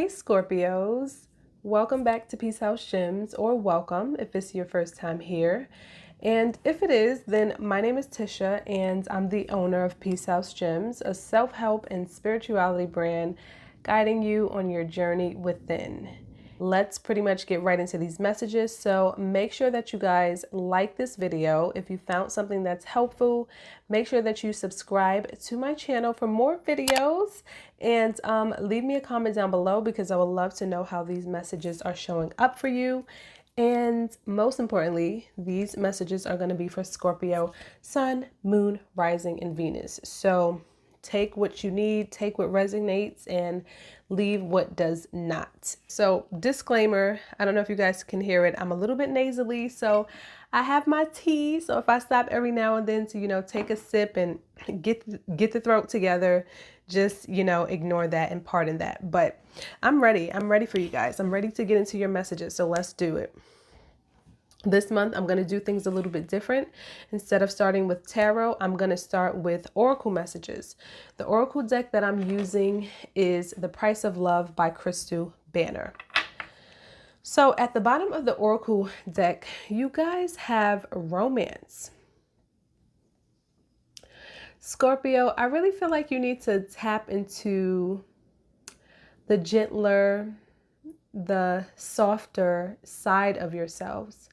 Hey Scorpios, welcome back to Haus Gems, or welcome if it's your first time here. And if it is, then my name is Tisha and I'm the owner of Haus Gems, a self-help and spirituality brand guiding you on your journey within. Let's pretty much get right into these messages. So make sure that you guys like this video. If you found something that's helpful, make sure that you subscribe to my channel for more videos and leave me a comment down below because I would love to know how these messages are showing up for you. And most importantly, these messages are going to be for Scorpio, Sun, Moon, Rising, and Venus. So take what you need, take what resonates, and leave what does not. So disclaimer, I don't know if you guys can hear it. I'm a little bit nasally, so I have my tea. So if I stop every now and then to, take a sip and get the throat together, just, ignore that and pardon that. But I'm ready. I'm ready for you guys. I'm ready to get into your messages. So let's do it. This month, I'm going to do things a little bit different. Instead of starting with tarot, I'm going to start with oracle messages. The oracle deck that I'm using is The Price of Love by Crystal Banner. So at the bottom of the oracle deck, you guys have romance. Scorpio, I really feel like you need to tap into the gentler, the softer side of yourselves.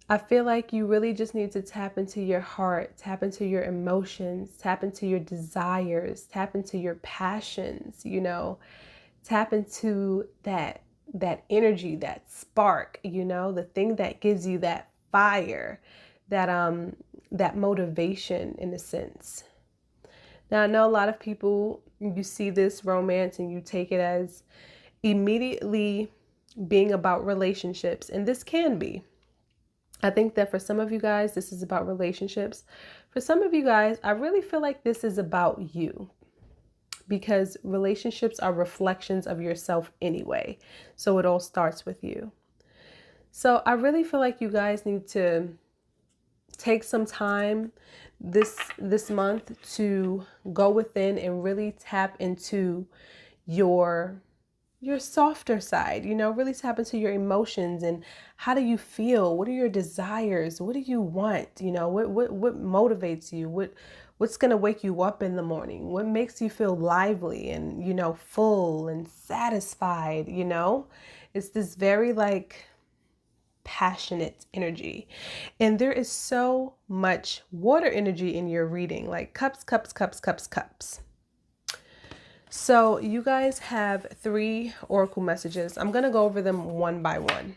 I feel like you really just need to tap into your heart, tap into your emotions, tap into your desires, tap into your passions, tap into that energy, that spark, the thing that gives you that fire, that motivation in a sense. Now, I know a lot of people, you see this romance and you take it as immediately being about relationships, and this can be. I think that for some of you guys, this is about relationships. For some of you guys, I really feel like this is about you because relationships are reflections of yourself anyway. So it all starts with you. So I really feel like you guys need to take some time this month to go within and really tap into your softer side, really tap into your emotions and how do you feel? What are your desires? What do you want? What motivates you? What's going to wake you up in the morning? What makes you feel lively and, full and satisfied? It's this very passionate energy. And there is so much water energy in your reading, like cups, cups, cups, cups, cups. So you guys have 3 oracle messages. I'm going to go over them one by one.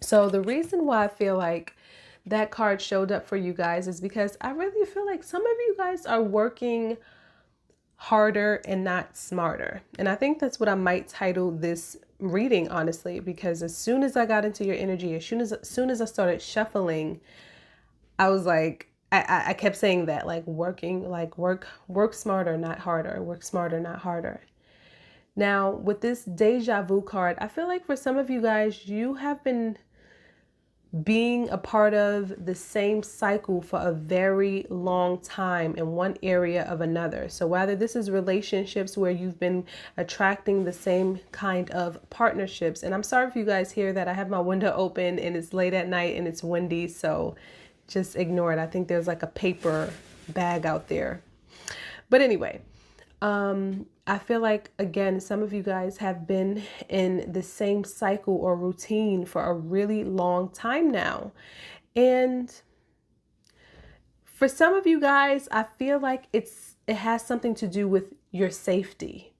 So the reason why I feel like that card showed up for you guys is because I really feel like some of you guys are working harder and not smarter. And I think that's what I might title this reading, honestly, because as soon as I got into your energy, as soon as I started shuffling, I was like, I kept saying that, work smarter, not harder, work smarter, not harder. Now, with this deja vu card, I feel like for some of you guys, you have been being a part of the same cycle for a very long time in one area of another. So whether this is relationships where you've been attracting the same kind of partnerships, and I'm sorry if you guys hear that I have my window open and it's late at night and it's windy, so just ignore it. I think there's like a paper bag out there. But anyway, I feel like, again, some of you guys have been in the same cycle or routine for a really long time now. And for some of you guys, I feel like it has something to do with your safety.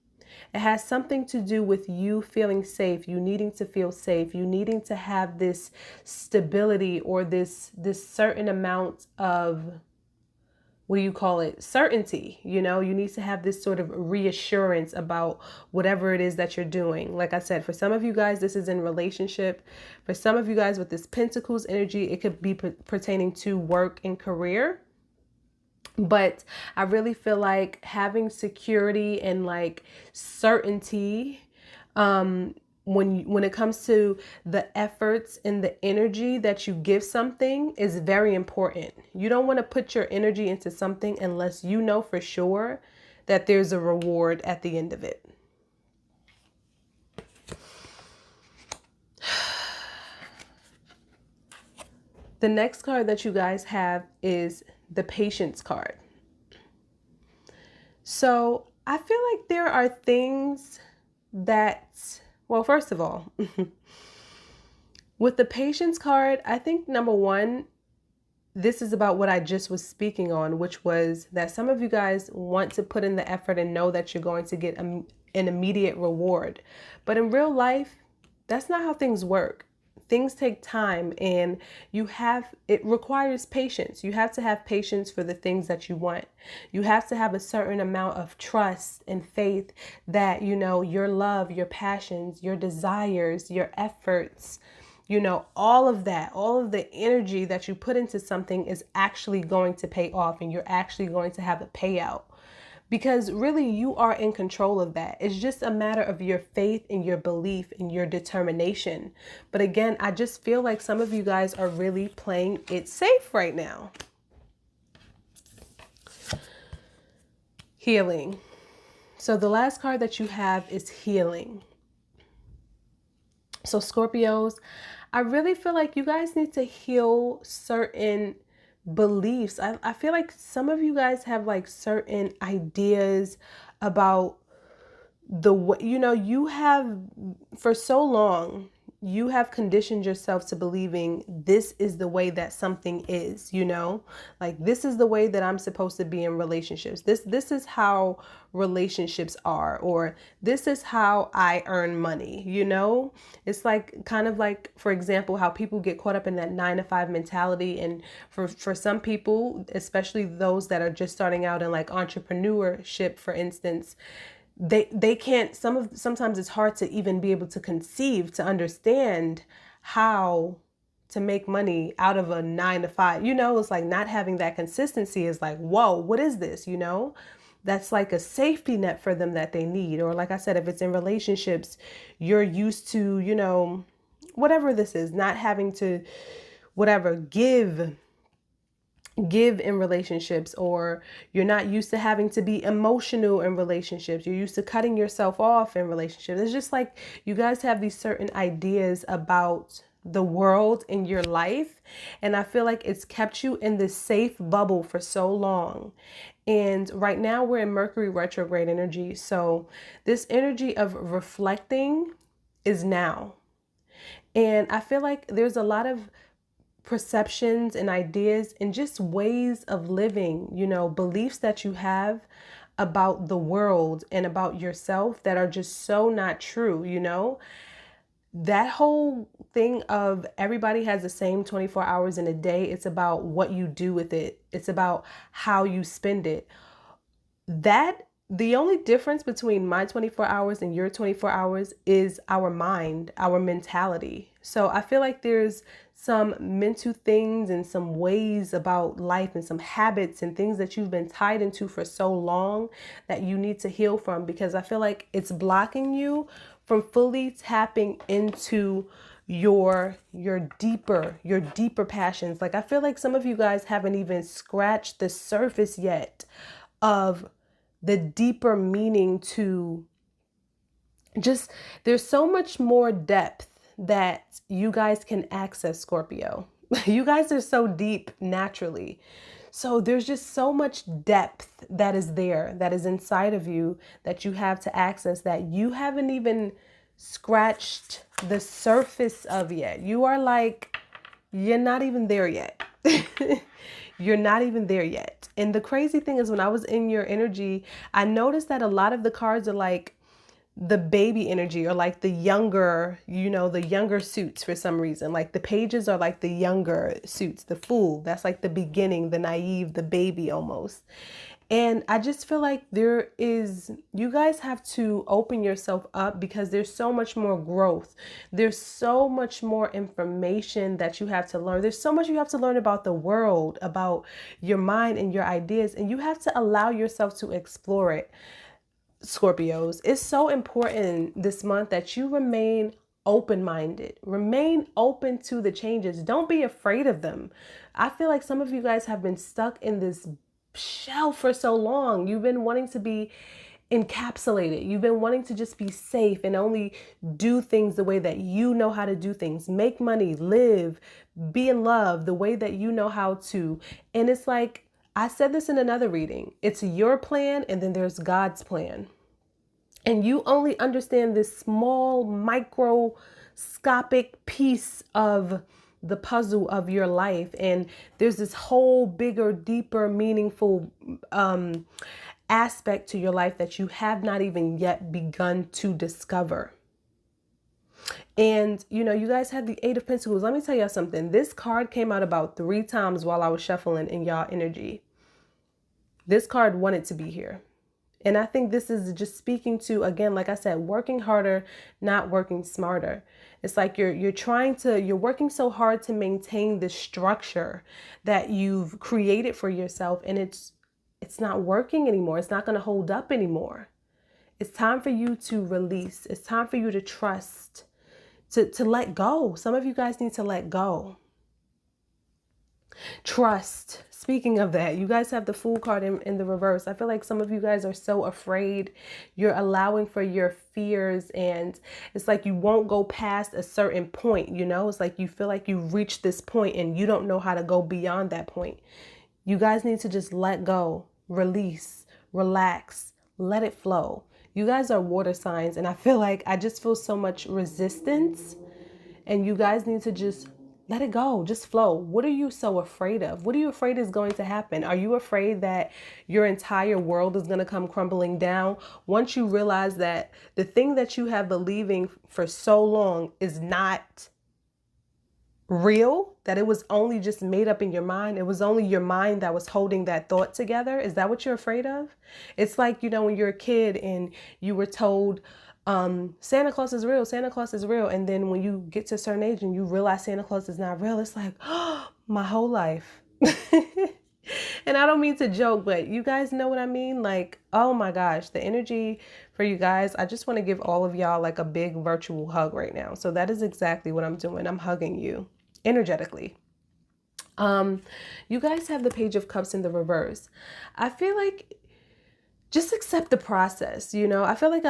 It has something to do with you feeling safe, you needing to feel safe, you needing to have this stability or this certain amount of, certainty. You need to have this sort of reassurance about whatever it is that you're doing. Like I said, for some of you guys, this is in relationship. For some of you guys with this Pentacles energy, it could be pertaining to work and career. But I really feel like having security and certainty, when it comes to the efforts and the energy that you give something is very important. You don't want to put your energy into something unless you know for sure that there's a reward at the end of it. The next card that you guys have is the Patience card. So I feel like there are things that, well, first of all, with the Patience card, I think number one, this is about what I just was speaking on, which was that some of you guys want to put in the effort and know that you're going to get an immediate reward. But in real life, that's not how things work. Things take time, and it requires patience. You have to have patience for the things that you want. You have to have a certain amount of trust and faith that, your love, your passions, your desires, your efforts, all of that, all of the energy that you put into something is actually going to pay off, and you're actually going to have a payout. Because really, you are in control of that. It's just a matter of your faith and your belief and your determination. But again, I just feel like some of you guys are really playing it safe right now. Healing. So the last card that you have is healing. So Scorpios, I really feel like you guys need to heal certain beliefs. I feel like some of you guys have like certain ideas about the way, you have for so long, you have conditioned yourself to believing this is the way that something is, like this is the way that I'm supposed to be in relationships. This is how relationships are, or this is how I earn money. It's like kind of like, for example, how people get caught up in that 9-to-5 mentality. And for some people, especially those that are just starting out in like entrepreneurship, for instance, they can't, sometimes it's hard to even be able to conceive, to understand how to make money out of a 9-to-5. It's like not having that consistency is like, whoa, what is this? That's like a safety net for them that they need. Or like I said, if it's in relationships, you're used to, whatever this is, not having to, whatever, give in relationships, or you're not used to having to be emotional in relationships. You're used to cutting yourself off in relationships. It's just like you guys have these certain ideas about the world in your life, and I feel like it's kept you in this safe bubble for so long. And right now we're in Mercury retrograde energy, so this energy of reflecting is now. And I feel like there's a lot of perceptions and ideas and just ways of living, beliefs that you have about the world and about yourself that are just so not true. That whole thing of everybody has the same 24 hours in a day. It's about what you do with it. It's about how you spend it. The only difference between my 24 hours and your 24 hours is our mind, our mentality. So I feel like there's some mental things and some ways about life and some habits and things that you've been tied into for so long that you need to heal from, because I feel like it's blocking you from fully tapping into your deeper passions. Like I feel like some of you guys haven't even scratched the surface yet of the deeper meaning to just, there's so much more depth that you guys can access, Scorpio. You guys are so deep naturally. So there's just so much depth that is there, that is inside of you, that you have to access, that you haven't even scratched the surface of yet. You are like, you're not even there yet. You're not even there yet. And the crazy thing is, when I was in your energy, I noticed that a lot of the cards are like the baby energy, or like the younger, the younger suits for some reason. Like the pages are like the younger suits, the fool. That's like the beginning, the naive, the baby almost. And I just feel like you guys have to open yourself up, because there's so much more growth. There's so much more information that you have to learn. There's so much you have to learn about the world, about your mind and your ideas, and you have to allow yourself to explore it. Scorpios, it's so important this month that you remain open-minded, remain open to the changes. Don't be afraid of them. I feel like some of you guys have been stuck in this shell for so long. You've been wanting to be encapsulated. You've been wanting to just be safe and only do things the way that you know how to do things, make money, live, be in love the way that you know how to. And it's like, I said this in another reading, it's your plan and then there's God's plan. And you only understand this small microscopic piece of the puzzle of your life. And there's this whole bigger, deeper, meaningful aspect to your life that you have not even yet begun to discover. And, you know, you guys have the Eight of Pentacles. Let me tell y'all something. This card came out about 3 times while I was shuffling in y'all energy. This card wanted to be here. And I think this is just speaking to, again, like I said, working harder, not working smarter. It's like you're working so hard to maintain this structure that you've created for yourself, and it's not working anymore. It's not going to hold up anymore. It's time for you to release. It's time for you to trust, to let go. Some of you guys need to let go. Trust. Speaking of that, you guys have the Fool card in the reverse. I feel like some of you guys are so afraid. You're allowing for your fears, and it's like you won't go past a certain point, you know? It's like you feel like you've reached this point and you don't know how to go beyond that point. You guys need to just let go, release, relax, let it flow. You guys are water signs, and I feel like I just feel so much resistance, and you guys need to just let it go. Just flow. What are you so afraid of? What are you afraid is going to happen? Are you afraid that your entire world is going to come crumbling down once you realize that the thing that you have believing for so long is not real, that it was only just made up in your mind? It was only your mind that was holding that thought together. Is that what you're afraid of? It's like, you know, when you're a kid and you were told, Santa Claus is real, Santa Claus is real. And then when you get to a certain age and you realize Santa Claus is not real, it's like, oh, my whole life. And I don't mean to joke, but you guys know what I mean? Like, oh my gosh, the energy for you guys. I just want to give all of y'all like a big virtual hug right now. So that is exactly what I'm doing. I'm hugging you energetically. You guys have the Page of Cups in the reverse. I feel like just accept the process. You know, I feel like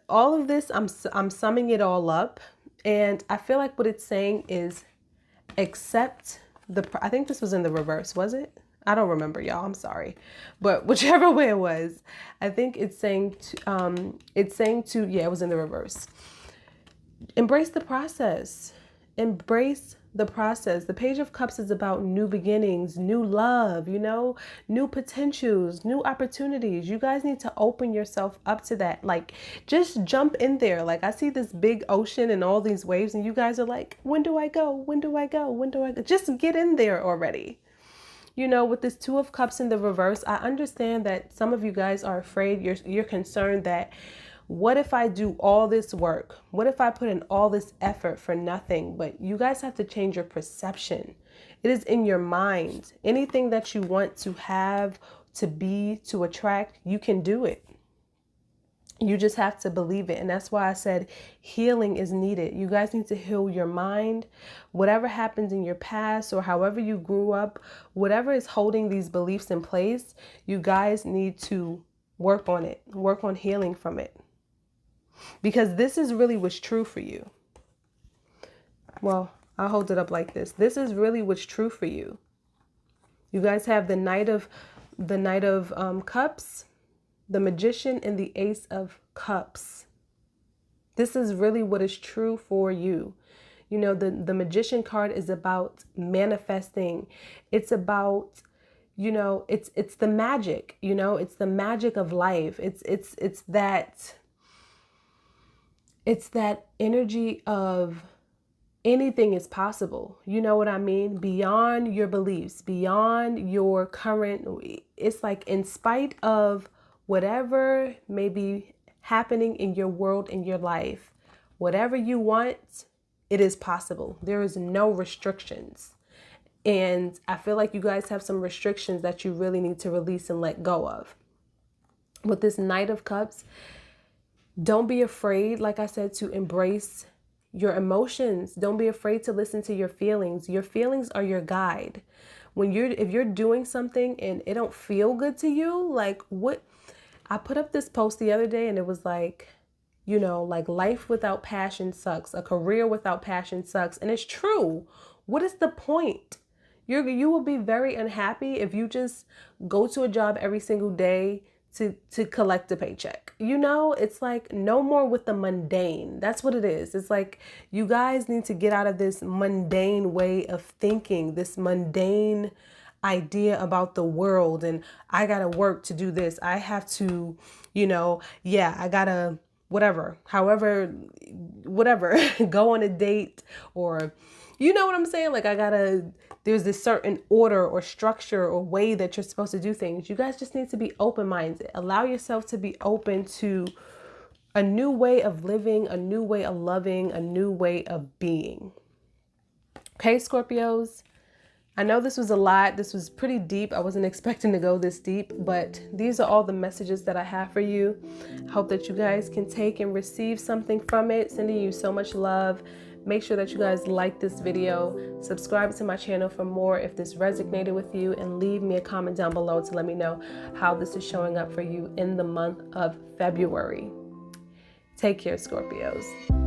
all of this, I'm summing it all up. And I feel like what it's saying is accept I think this was in the reverse, was it? I don't remember, y'all. I'm sorry. But whichever way it was, I think it's saying to, yeah, it was in the reverse. Embrace the process. Embrace the process. The Page of Cups is about new beginnings, new love, you know, new potentials, new opportunities. You guys need to open yourself up to that. Like, just jump in there. Like, I see this big ocean and all these waves, and you guys are like, when do I go? When do I go? When do I go? Just get in there already. You know, with this Two of Cups in the reverse, I understand that some of you guys are afraid. You're concerned that, what if I do all this work? What if I put in all this effort for nothing? But you guys have to change your perception. It is in your mind. Anything that you want to have, to be, to attract, you can do it. You just have to believe it. And that's why I said healing is needed. You guys need to heal your mind. Whatever happens in your past or however you grew up, whatever is holding these beliefs in place, you guys need to work on it. Work on healing from it. Because this is really what's true for you. Well, I'll hold it up like this. This is really what's true for you. You guys have the Knight of Cups, the Magician, and the Ace of Cups. This is really what is true for you. You know, the Magician card is about manifesting. It's about, you know, it's the magic, you know, it's the magic of life. It's that energy of anything is possible. You know what I mean? Beyond your beliefs, beyond your current, it's like in spite of whatever may be happening in your world, in your life, whatever you want, it is possible. There is no restrictions. And I feel like you guys have some restrictions that you really need to release and let go of. With this Knight of Cups, don't be afraid, like I said, to embrace your emotions. Don't be afraid to listen to your feelings. Your feelings are your guide. If you're doing something and it don't feel good to you, like what, I put up this post the other day and it was like, you know, like life without passion sucks. A career without passion sucks. And it's true. What is the point? You will be very unhappy if you just go to a job every single day to collect a paycheck. You know, it's like no more with the mundane. That's what it is. It's like you guys need to get out of this mundane way of thinking, this mundane idea about the world. And I gotta work to do this. I have to, you know, yeah, I gotta whatever, however, whatever, go on a date, or you know what I'm saying? Like there's this certain order or structure or way that you're supposed to do things. You guys just need to be open-minded. Allow yourself to be open to a new way of living, a new way of loving, a new way of being. Okay, Scorpios? I know this was a lot. This was pretty deep. I wasn't expecting to go this deep, but these are all the messages that I have for you. I hope that you guys can take and receive something from it. Sending you so much love. Make sure that you guys like this video, subscribe to my channel for more if this resonated with you, and leave me a comment down below to let me know how this is showing up for you in the month of February. Take care, Scorpios.